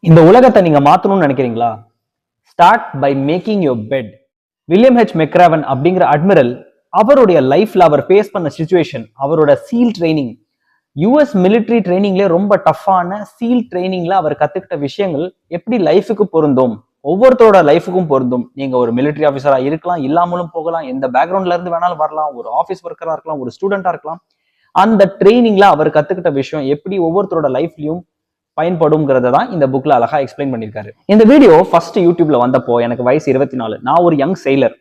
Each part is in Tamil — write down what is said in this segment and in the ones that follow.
இந்த உலகத்தை நீங்க மாத்தணும்னு நினைக்கிறீங்களா? Start by making your bed. William H McRaven அப்படிங்கிற அட்மிரல் அவருடைய லைஃப்ல அவர் ஃபேஸ் பண்ண சுச்சுவேஷன், அவரோட சீல் ட்ரைனிங், யூஎஸ் மிலிட்ரி ட்ரைனிங்ல ரொம்ப டஃப்பான சீல் ட்ரைனிங்ல அவர் கத்துக்கிட்ட விஷயங்கள் எப்படி லைஃபுக்கு பொருந்தும், ஒவ்வொருத்தரோட லைஃபுக்கும் பொருந்தும். நீங்க ஒரு மிலிட்ரி ஆஃபீஸரா இருக்கலாம், இல்லாமலும் போகலாம், எந்த பேக்ரவுண்ட்ல இருந்து வேணாலும் வரலாம், ஒரு ஆஃபீஸ் ஒர்க்கரா இருக்கலாம், ஒரு ஸ்டூடெண்டா இருக்கலாம். அந்த ட்ரைனிங்ல அவர் கத்துக்கிட்ட விஷயம் எப்படி ஒவ்வொருத்தரோட லைஃப்லயும் பயன்படும்ங்கிறத தான் இந்த புக்ல அழகா எக்ஸ்பிளைன் பண்ணியிருக்காரு. இந்த வீடியோ ஃபர்ஸ்ட் யூடியூப்ல வந்தப்போ எனக்கு வயசு 24. நான் ஒரு யங் செயிலர்.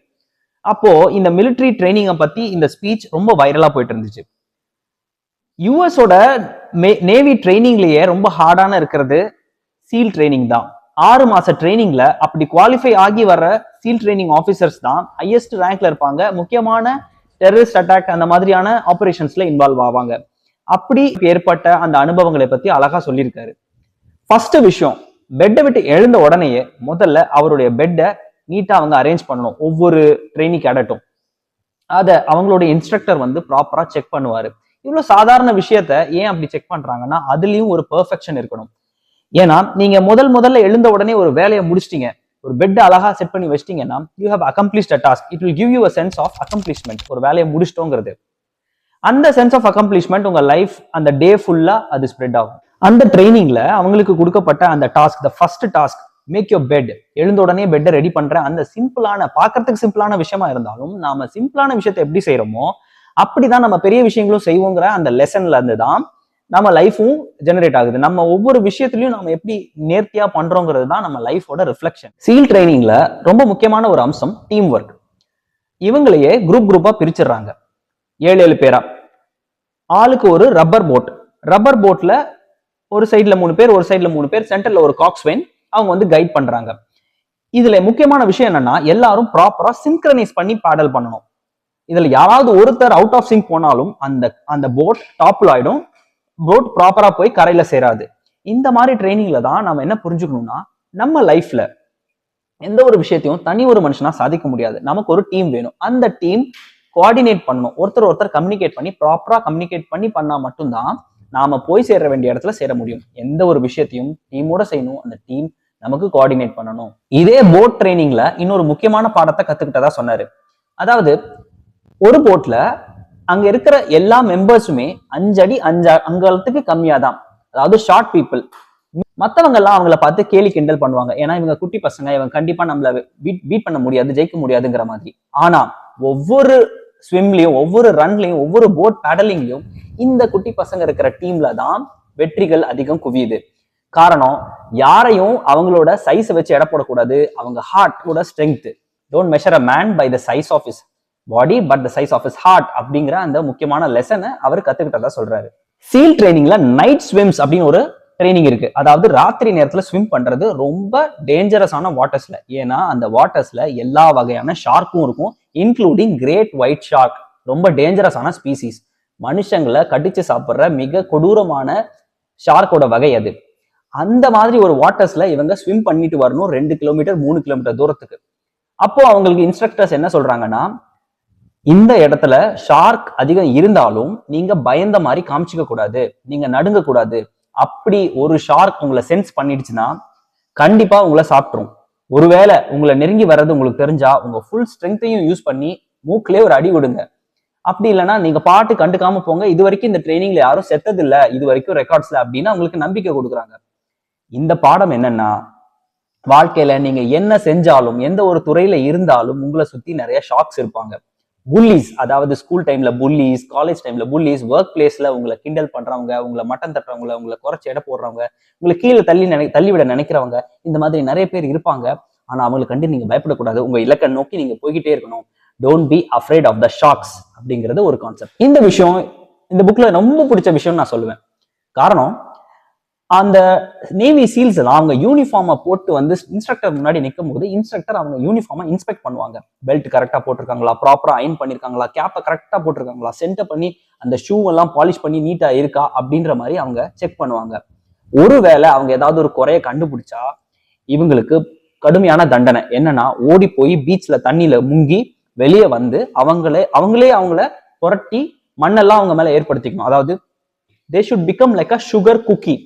அப்போ இந்த மிலிட்ரி ட்ரைனிங்கை பத்தி இந்த ஸ்பீச் ரொம்ப வைரலா போயிட்டு இருந்துச்சு. யூஎஸோட நேவி ட்ரைனிங்லயே ரொம்ப ஹார்டான இருக்கிறது சீல் ட்ரைனிங் தான். 6 மாச ட்ரைனிங்ல அப்படி குவாலிஃபை ஆகி வர்ற சீல் ட்ரைனிங் ஆஃபீஸர்ஸ் தான் ஹையஸ்ட் ரேங்க்ல இருப்பாங்க. முக்கியமான டெரரிஸ்ட் அட்டாக் அந்த மாதிரியான ஆபரேஷன்ஸ்ல இன்வால்வ் ஆவாங்க. அப்படி ஏற்பட்ட அந்த அனுபவங்களை பத்தி அழகா சொல்லியிருக்காரு. ஃபர்ஸ்ட் விஷயம், பெட்டை விட்டு எழுந்த உடனேயே முதல்ல அவருடைய பெட்டை நீட்டா அவங்க அரேஞ்ச் பண்ணணும். ஒவ்வொரு ட்ரைனிங் கேடட்டும் அதை அவங்களுடைய இன்ஸ்ட்ரக்டர் வந்து ப்ராப்பரா செக் பண்ணுவாரு. இவ்வளவு சாதாரண விஷயத்த ஏன் அப்படி செக் பண்றாங்கன்னா, அதுலயும் ஒரு பெர்ஃபெக்ஷன் இருக்கணும். ஏன்னா நீங்க முதல்ல எழுந்த உடனே ஒரு வேலையை முடிச்சிட்டீங்க, ஒரு பெட் அழகா செட் பண்ணி வச்சிட்டீங்கன்னா, you have accomplished a task. It will give you a sense of accomplishment. ஒரு வேலையை முடிச்சிட்டோங்கிறது, அந்த சென்ஸ் ஆஃப் அக்கம்ப்ளிஷ்மெண்ட் உங்க லைஃப் அந்த டே ஃபுல்லா அது ஸ்ப்ரெட் ஆகும். அந்த ட்ரைனிங்ல அவங்களுக்கு கொடுக்கப்பட்ட அந்த task, the first task, make your bed. எழுந்த உடனே பெட்டை ரெடி பண்றேன். அந்த சிம்பிளான, பார்க்கறதுக்கு சிம்பிளான விஷயமா இருந்தாலும் நாம சிம்பிளான விஷயத்தை எப்படி செய்யறோமோ அப்படிதான் நம்ம பெரிய விஷயங்களும் செய்வோங்கிற அந்த லெசன்ல இருந்து தான் நம்ம லைஃபும் ஜெனரேட் ஆகுது. நம்ம ஒவ்வொரு விஷயத்திலையும் நம்ம எப்படி நேர்த்தியா பண்றோங்கிறது தான் நம்ம லைஃபோட ரிஃப்ளெக்ஷன். சீல் ட்ரைனிங்ல ரொம்ப முக்கியமான ஒரு அம்சம் டீம் ஒர்க். இவங்களையே குரூப்பா பிரிச்சிடுறாங்க, 7 பேரா. ஆளுக்கு ஒரு ரப்பர் போட். ரப்பர் போட்ல ஒரு சைட்ல 3 பேர், ஒரு சைட்ல 3 பேர், சென்டர்ல ஒரு காக்ஸ்வைன் அவங்க வந்து கைட் பண்றாங்க. இதுல முக்கியமான விஷயம் என்னன்னா, எல்லாரும் ப்ராப்பரா சிங்க்ரனைஸ் பண்ணி பேடல் பண்ணணும். இதுல யாராவது ஒருத்தர் அவுட் ஆஃப் சிங்க் போனாலும் அந்த போட் டாப்ல ஆயிடும், போட் ப்ராப்பரா போய் கரையில சேராது. இந்த மாதிரி ட்ரைனிங்ல தான் நம்ம என்ன புரிஞ்சுக்கணும்னா, நம்ம லைஃப்ல எந்த ஒரு விஷயத்தையும் தனி ஒரு மனுஷனா சாதிக்க முடியாது. நமக்கு ஒரு டீம் வேணும். அந்த டீம் கோஆர்டினேட் பண்ணணும். ஒருத்தர் கம்யூனிகேட் பண்ணி ப்ராப்பரா கம்யூனிகேட் பண்ணி பண்ணா மட்டும்தான் நாம போய் சேர வேண்டிய இடத்துல சேர முடியும். எந்த ஒரு விஷயத்தையும் டீமோட செய்யணும். அந்த டீம் நமக்கு கோஆர்டினேட் பண்ணணும். இதே போட் ட்ரைனிங்ல இன்னொரு முக்கியமான பாடத்தை கத்துக்கிட்டதா சொன்னாரு. அதாவது ஒரு போட்ல அங்க இருக்கிற எல்லா மெம்பர்ஸுமே 5 அடி 5 அங்கலத்துக்கு கம்மியா தான், அதாவது ஷார்ட் பீப்புள். மத்தவங்க எல்லாம் அவங்கள பார்த்து கேலி கிண்டல் பண்ணுவாங்க. ஏன்னா இவங்க குட்டி பசங்க, இவங்க கண்டிப்பா நம்மள பீட் பண்ண முடியாது, ஜெயிக்க முடியாதுங்கிற மாதிரி. ஆனா ஒவ்வொரு ஸ்விம்லயும், ஒவ்வொரு ரன்லயும், ஒவ்வொரு போட் பேடலிங்லயும் இந்த குட்டி பசங்க இருக்கிற டீம்ல தான் வெற்றிகள் அதிகம் குவியுது. காரணம், யாரையும் அவங்களோட சைஸை வச்சு எடை போடக்கூடாது. அவங்க ஹார்ட்டோட strength. Don't measure a man by the size of his body but the size of his heart அப்படிங்கிற அந்த முக்கியமான லெசனை அவர் கத்துக்கிட்டதா சொல்றாரு. சீல் ட்ரைனிங்ல நைட் ஸ்விம்ஸ் அப்படின்னு ஒரு ட்ரைனிங் இருக்கு. அதாவது ராத்திரி நேரத்துல ஸ்விம் பண்றது ரொம்ப டேஞ்சரஸான வாட்டர்ஸ்ல. ஏன்னா அந்த வாட்டர்ஸ்ல எல்லா வகையான ஷார்க்கும் இருக்கும், இன்க்ளூடிங் கிரேட் ஒயிட் ஷார்க். ரொம்ப டேஞ்சரஸான ஸ்பீசிஸ். மனுஷங்களை கடிச்சு சாப்பிடுற மிக கொடூரமான ஷார்க்கோட வகை அது. அந்த மாதிரி ஒரு வாட்டர்ஸ்ல இவங்க ஸ்விம் பண்ணிட்டு வரணும் 2 கிலோமீட்டர் 3 கிலோமீட்டர் தூரத்துக்கு. அப்போ அவங்களுக்கு இன்ஸ்ட்ரக்டர்ஸ் என்ன சொல்றாங்கன்னா, இந்த இடத்துல ஷார்க் அதிகம் இருந்தாலும் நீங்க பயந்த மாதிரி காமிச்சிக்க கூடாது, நீங்க நடுங்க கூடாது. அப்படி ஒரு ஷார்க் உங்களை சென்ஸ் பண்ணிடுச்சுன்னா கண்டிப்பா உங்களை சாப்பிட்டுரும். ஒருவேளை உங்களை நெருங்கி வர்றது உங்களுக்கு தெரிஞ்சா உங்க ஃபுல் ஸ்ட்ரென்த்தையும் யூஸ் பண்ணி மூக்கிலே ஒரு அடி விடுங்க. அப்படி இல்லைன்னா நீங்க பாட்டு கண்டுக்காம போங்க. இது வரைக்கும் இந்த ட்ரைனிங்ல யாரும் செத்தது இல்ல, இது வரைக்கும் ரெக்கார்ட்ஸ்ல அப்படின்னு அவங்களுக்கு நம்பிக்கை கொடுக்குறாங்க. இந்த பாடம் என்னன்னா, வாழ்க்கையில நீங்க என்ன செஞ்சாலும், எந்த ஒரு துறையில இருந்தாலும் உங்களை சுத்தி நிறைய ஷார்க்ஸ் இருப்பாங்க. புல்லிஸ், அதாவது ஸ்கூல் டைம்ல புல்லிஸ், காலேஜ் டைம்ல புல்லிஸ், ஒர்க் பிளேஸ்ல உங்களை கிண்டல் பண்றவங்க, உங்களை மட்டம் தட்டுறவங்க, உங்களை குறைச்சி எடை போடுறவங்க, உங்களை கீழே தள்ளிவிட நினைக்கிறவங்க, இந்த மாதிரி நிறைய பேர் இருப்பாங்க. ஆனா அவங்களை கண்டு நீங்க பயப்படக்கூடாது. உங்க இலக்கை நோக்கி நீங்க போய்கிட்டே இருக்கணும். Don't be afraid of the sharks அப்படிங்கிறது ஒரு கான்செப்ட். இந்த விஷயம் இந்த புக்ல ரொம்ப பிடிச்ச விஷயம் நான் சொல்லுவேன். காரணம், அந்த நேவி சீல்ஸ் எல்லாம் அவங்க யூனிஃபார்மை போட்டு வந்து இன்ஸ்ட்ரக்டர் முன்னாடி நிற்கும் போது இன்ஸ்ட்ரக்டர் அவங்க யூனிஃபார்மை இன்ஸ்பெக்ட் பண்ணுவாங்க. பெல்ட் கரெக்டா போட்டிருக்காங்களா, ப்ராப்பரா அயன் பண்ணிருக்காங்களா, கேப்பை கரெக்டா போட்டிருக்காங்களா, சென்டர் பண்ணி அந்த ஷூ எல்லாம் பாலிஷ் பண்ணி நீட்டா இருக்கா அப்படின்ற மாதிரி அவங்க செக் பண்ணுவாங்க. ஒருவேளை அவங்க ஏதாவது ஒரு குறைய கண்டுபிடிச்சா இவங்களுக்கு கடுமையான தண்டனை. என்னன்னா, ஓடி போய் பீச்ல தண்ணியில முங்கி வெளியே வந்து அவங்கள புரட்டி மண்ணெல்லாம் அவங்க மேல ஏற்படுத்திக்கணும். அதாவது they should become like a sugar cookie.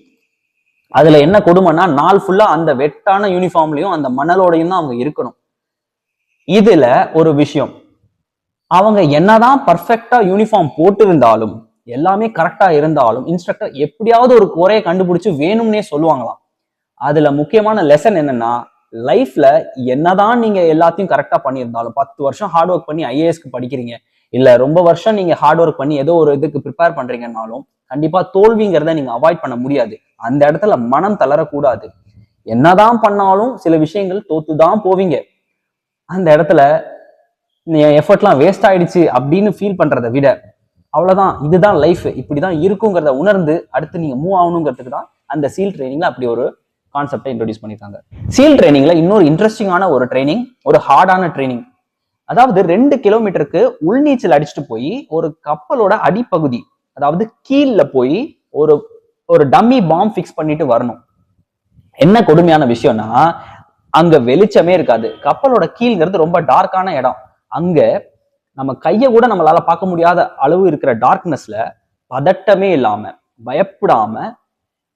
அதுல என்ன கொடுமைன்னா நாள் ஃபுல்லா அந்த வெட்டான யூனிஃபார்ம்லயும் அந்த மணலோடையும் தான் அவங்க இருக்கணும். இதுல ஒரு விஷயம், அவங்க என்னதான் பர்ஃபெக்டா யூனிஃபார்ம் போட்டு இருந்தாலும், எல்லாமே கரெக்டா இருந்தாலும் இன்ஸ்ட்ரக்டர் எப்படியாவது ஒரு குறைய கண்டுபிடிச்சு வேணும்னே சொல்லுவாங்களாம். அதுல முக்கியமான லெசன் என்னன்னா, லைஃப்ல என்னதான் நீங்க எல்லாத்தையும் கரெக்டா பண்ணியிருந்தாலும், 10 வருஷம் ஹார்ட் ஒர்க் பண்ணி ஐஏஎஸ்க்கு படிக்கிறீங்க, இல்ல ரொம்ப வருஷம் நீங்க ஹார்ட் ஒர்க் பண்ணி ஏதோ ஒரு இதுக்கு ப்ரிப்பேர் பண்றீங்கன்னாலும் கண்டிப்பா தோல்விங்கிறத நீங்க அவாய்ட் பண்ண முடியாது. அந்த இடத்துல மனம் தளரக்கூடாது. என்னதான் பண்ணாலும் சில விஷயங்கள் தோத்துதான் போவீங்க. அந்த இடத்துல எஃபர்ட்லாம் வேஸ்ட் ஆயிடுச்சு அப்படின்னு ஃபீல் பண்றதை விட, அவ்வளவுதான், இதுதான் லைஃப், இப்படிதான் இருக்குங்கிறத உணர்ந்து அடுத்து நீங்க மூவ் ஆகணுங்கிறதுக்கு தான் அந்த சீல் ட்ரைனிங்ல அப்படி ஒரு கான்செப்டை இன்ட்ரோடியூஸ் பண்ணிருக்காங்க. சீல் ட்ரைனிங்ல இன்னொரு இன்ட்ரெஸ்டிங்கான ஒரு ட்ரைனிங், ஒரு ஹார்டான ட்ரைனிங். அதாவது 2 கிலோமீட்டருக்கு உள்நீச்சல் அடிச்சுட்டு போய் ஒரு கப்பலோட அடிப்பகுதி, அதாவது கீழ்ல போய் ஒரு ஒரு டம்மி பாம்பு ஃபிக்ஸ் பண்ணிட்டு வரணும். என்ன கொடுமையான விஷயம்னா, அங்க வெளிச்சமே இருக்காது. கப்பலோட கீழ்ங்கிறது ரொம்ப டார்க்கான இடம். அங்க நம்ம கைய கூட நம்மளால பார்க்க முடியாத அளவு இருக்கிற டார்க்னஸ்ல பதட்டமே இல்லாம, பயப்படாம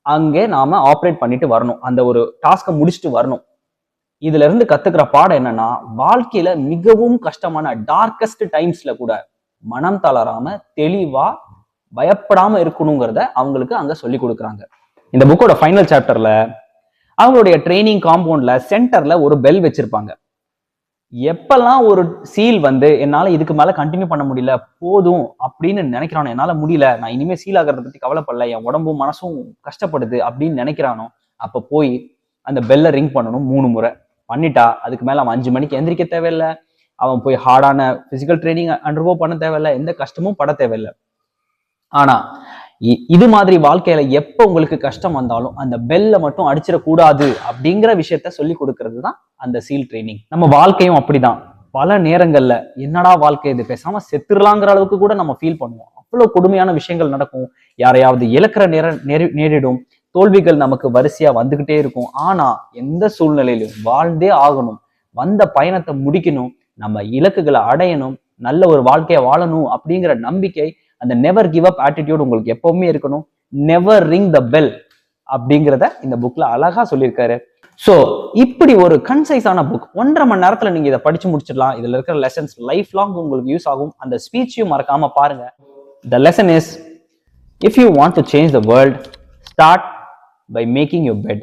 அங்கே நாம ஆப்ரேட் பண்ணிட்டு வரணும். அந்த ஒரு டாஸ்கை முடிச்சுட்டு வரணும். இதுல இருந்து கத்துக்கிற பாடம் என்னன்னா, வாழ்க்கையில மிகவும் கஷ்டமான டார்க்கஸ்ட் டைம்ஸ்ல கூட மனம் தளராம தெளிவா பயப்படாம இருக்கணுங்கிறத அவங்களுக்கு அங்க சொல்லி கொடுக்குறாங்க. இந்த புக்கோட ஃபைனல் சாப்டர்ல அவங்களுடைய ட்ரைனிங் காம்பவுண்ட்ல சென்டர்ல ஒரு பெல் வச்சிருப்பாங்க. எப்பெல்லாம் ஒரு சீல் வந்து என்னால இதுக்கு மேல கண்டினியூ பண்ண முடியல, போதும் அப்படின்னு நினைக்கிறானோ, என்னால முடியல, நான் இனிமே சீல் ஆகிறத பத்தி கவலைப்படல, என் உடம்பும் மனசும் கஷ்டப்படுது அப்படின்னு நினைக்கிறானோ, அப்ப போய் அந்த பெல்ல ரிங் பண்ணணும் 3 முறை. பண்ணிட்டா அதுக்கு மேல அவன் 5 மணிக்கு எந்திரிக்க தேவையில்லை, அவன் போய் ஹார்டான பிசிக்கல் ட்ரைனிங் அண்டர்கோ பண்ண தேவையில்லை, எந்த கஷ்டமும் பட தேவையில்லை. ஆனா இது மாதிரி வாழ்க்கையில எப்ப உங்களுக்கு கஷ்டம் வந்தாலும் அந்த பெல்ல மட்டும் அடிச்சிடக்கூடாது அப்படிங்கிற விஷயத்த சொல்லி கொடுக்கறது தான் அந்த சீல் ட்ரைனிங். நம்ம வாழ்க்கையும் அப்படிதான். பல நேரங்கள்ல என்னடா வாழ்க்கை இது, பேசாம செத்துடலாங்கிற அளவுக்கு கூட நம்ம ஃபீல் பண்ணுவோம். அவ்வளவு கொடுமையான விஷயங்கள் நடக்கும். யாரையாவது இழக்கிற நேரிடும். தோல்விகள் நமக்கு வரிசையா வந்துகிட்டே இருக்கும். ஆனா எந்த சூழ்நிலையிலும் வாழ்ந்தே ஆகணும். வந்த பயணத்தை முடிக்கணும், நம்ம இலக்குகளை அடையணும், நல்ல ஒரு வாழ்க்கையை வாழணும் அப்படிங்கிற நம்பிக்கை, அந்த நெவர் கிவ் அப் ஆட்டிடியூட் உங்களுக்கு எப்பவுமே இருக்கணும். நெவர் ரிங் த பெல் அப்படிங்கிறத இந்த புக்ல அழகா சொல்லியிருக்காரு. சோ இப்படி ஒரு கன்சைஸான புக், 1.5 மணி நேரத்துல நீங்க இதை படிச்சு முடிச்சிடலாம். இதுல இருக்கிற லெசன்ஸ் லைஃப் லாங் உங்களுக்கு யூஸ் ஆகும். அந்த ஸ்பீச்சையும் மறக்காம பாருங்க. The lesson is, if you want to change the world, start by making your bed.